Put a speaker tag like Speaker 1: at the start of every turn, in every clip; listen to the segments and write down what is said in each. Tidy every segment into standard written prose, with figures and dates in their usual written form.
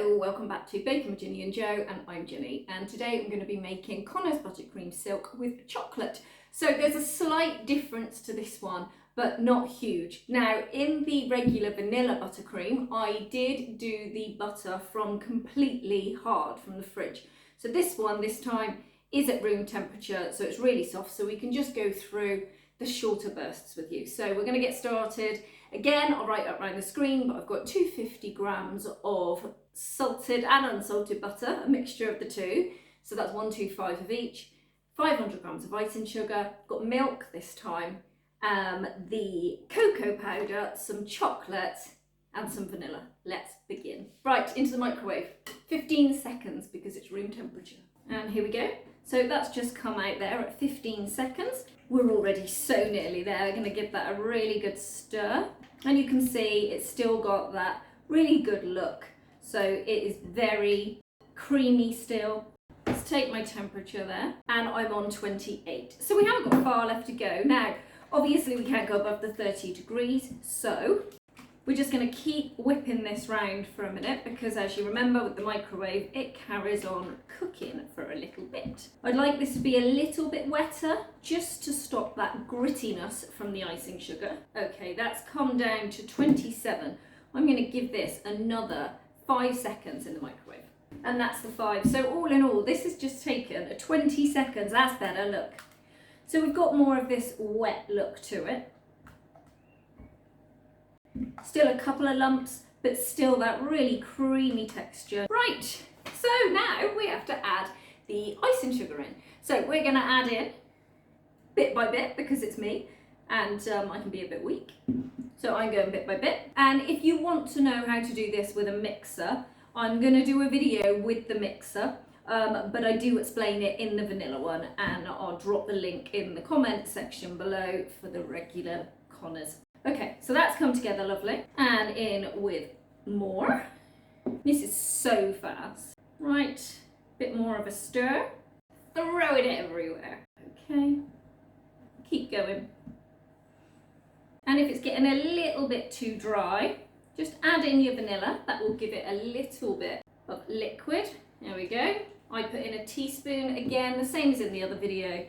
Speaker 1: Hello, welcome back to Baking with Ginny and Joe, and I'm Ginny, and today I'm going to be making Connor's Buttercream Silk with chocolate. So there's a slight difference to this one, but not huge. Now, in the regular vanilla buttercream, I did do the butter from completely hard from the fridge. So this one, this time, is at room temperature, so it's really soft, so we can just go through the shorter bursts with you. So we're going to get started. Again, I'll write up around the screen, but I've got 250 grams of salted and unsalted butter, a mixture of the two. So that's 125 of each. 500 grams of icing sugar. Got milk this time, the cocoa powder, some chocolate, and some vanilla. Let's begin. Right, into the microwave. 15 seconds because it's room temperature. And here we go. So that's just come out there at 15 seconds. We're already so nearly there. I'm going to give that a really good stir. And you can see it's still got that really good look. So it is very creamy still. Let's take my temperature there. And I'm on 28. So we haven't got far left to go. Now, obviously we can't go above the 30 degrees. So we're just going to keep whipping this round for a minute because, as you remember, with the microwave, it carries on cooking for a little bit. I'd like this to be a little bit wetter just to stop that grittiness from the icing sugar. Okay, that's come down to 27. I'm going to give this another 5 seconds in the microwave. And that's the 5. So all in all, this has just taken 20 seconds. That's better, look. So we've got more of this wet look to it. Still a couple of lumps, but still that really creamy texture. Right, so now we have to add the icing sugar in. So we're going to add in bit by bit because it's me and I can be a bit weak. So I'm going bit by bit. And if you want to know how to do this with a mixer, I'm going to do a video with the mixer. But I do explain it in the vanilla one, and I'll drop the link in the comment section below for the regular Connors. Okay, so that's come together lovely. And in with more. This is so fast. Right, bit more of a stir. Throw it everywhere. Okay, keep going. And if it's getting a little bit too dry, just add in your vanilla. That will give it a little bit of liquid. There we go. I put in a teaspoon, again, the same as in the other video.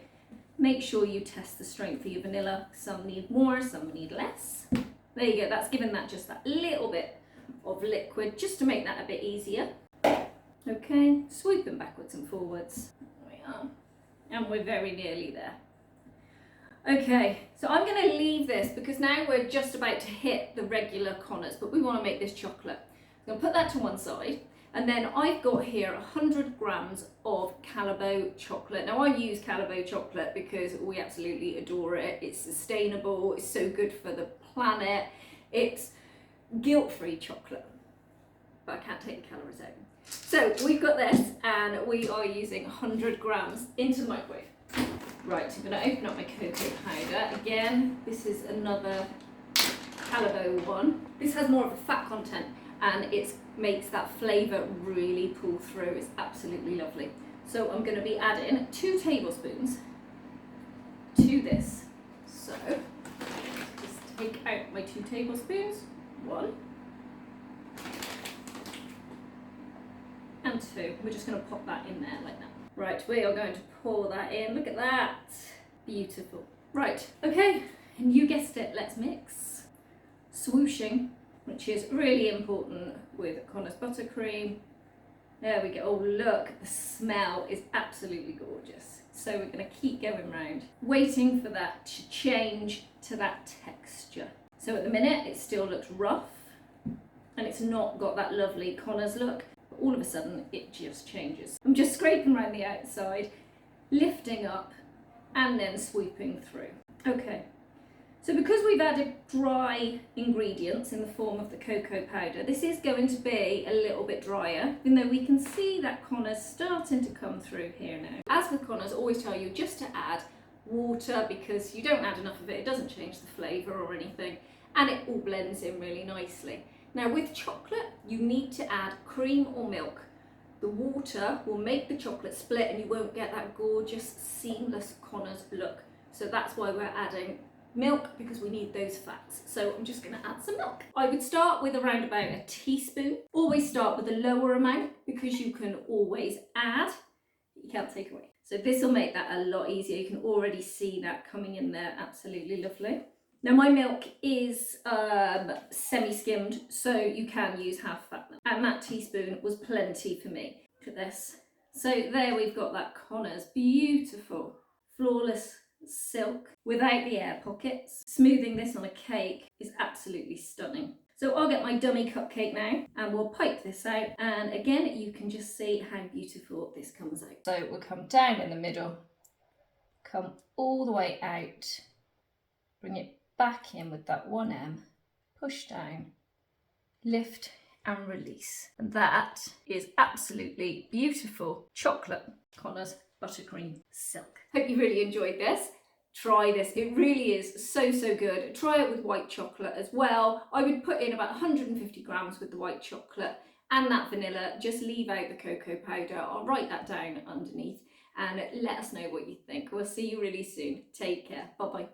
Speaker 1: Make sure you test the strength of your vanilla. Some need more, some need less. There you go, that's given that just that little bit of liquid, just to make that a bit easier. Okay, swooping backwards and forwards. There we are. And we're very nearly there. Okay, so I'm going to leave this because now we're just about to hit the regular Connors, but we want to make this chocolate. I'm going to put that to one side. And then I've got here 100 grams of Calabo chocolate. Now I use Calabo chocolate because we absolutely adore it. It's sustainable, it's so good for the planet. It's guilt-free chocolate, but I can't take the calories out. So we've got this and we are using 100 grams into the microwave. Right, I'm gonna open up my cocoa powder. Again, this is another Calabo one. This has more of a fat content, and it makes that flavour really pull through. It's absolutely lovely. So I'm going to be adding 2 tablespoons to this. So just take out my 2 tablespoons. 1 and 2. We're just going to pop that in there like that. Right, we are going to pour that in. Look at that. Beautiful. Right, okay, and you guessed it, let's mix. Swooshing, which is really important with Connor's Buttercream. There we go. Oh look, the smell is absolutely gorgeous. So we're going to keep going round, waiting for that to change to that texture. So at the minute it still looks rough and it's not got that lovely Connor's look, but all of a sudden it just changes. I'm just scraping around the outside, lifting up and then sweeping through. Okay. So because we've added dry ingredients in the form of the cocoa powder, this is going to be a little bit drier, even though we can see that Connor's starting to come through here now. As with Connor's, I always tell you just to add water because you don't add enough of it, it doesn't change the flavour or anything, and it all blends in really nicely. Now with chocolate, you need to add cream or milk. The water will make the chocolate split and you won't get that gorgeous, seamless Connor's look. So that's why we're adding milk because we need those fats. So I'm just going to add some milk. I would start with around about a teaspoon. Always start with a lower amount because you can always add. You can't take away. So this will make that a lot easier. You can already see that coming in there. Absolutely lovely. Now my milk is semi-skimmed, so you can use half fat milk. And that teaspoon was plenty for me. Look at this. So there we've got that Connor's beautiful, flawless silk without the air pockets. Smoothing this on a cake is absolutely stunning. So I'll get my dummy cupcake now and we'll pipe this out, and again you can just see how beautiful this comes out. So we'll come down in the middle, come all the way out, bring it back in with that 1M, push down, lift and release. And that is absolutely beautiful chocolate Connor's Buttercream silk. Hope you really enjoyed this. Try this, it really is so good. Try it with white chocolate as well. I would put in about 150 grams with the white chocolate and that vanilla. Just leave out the cocoa powder. I'll write that down underneath and let us know what you think. We'll see you really soon. Take care. Bye bye.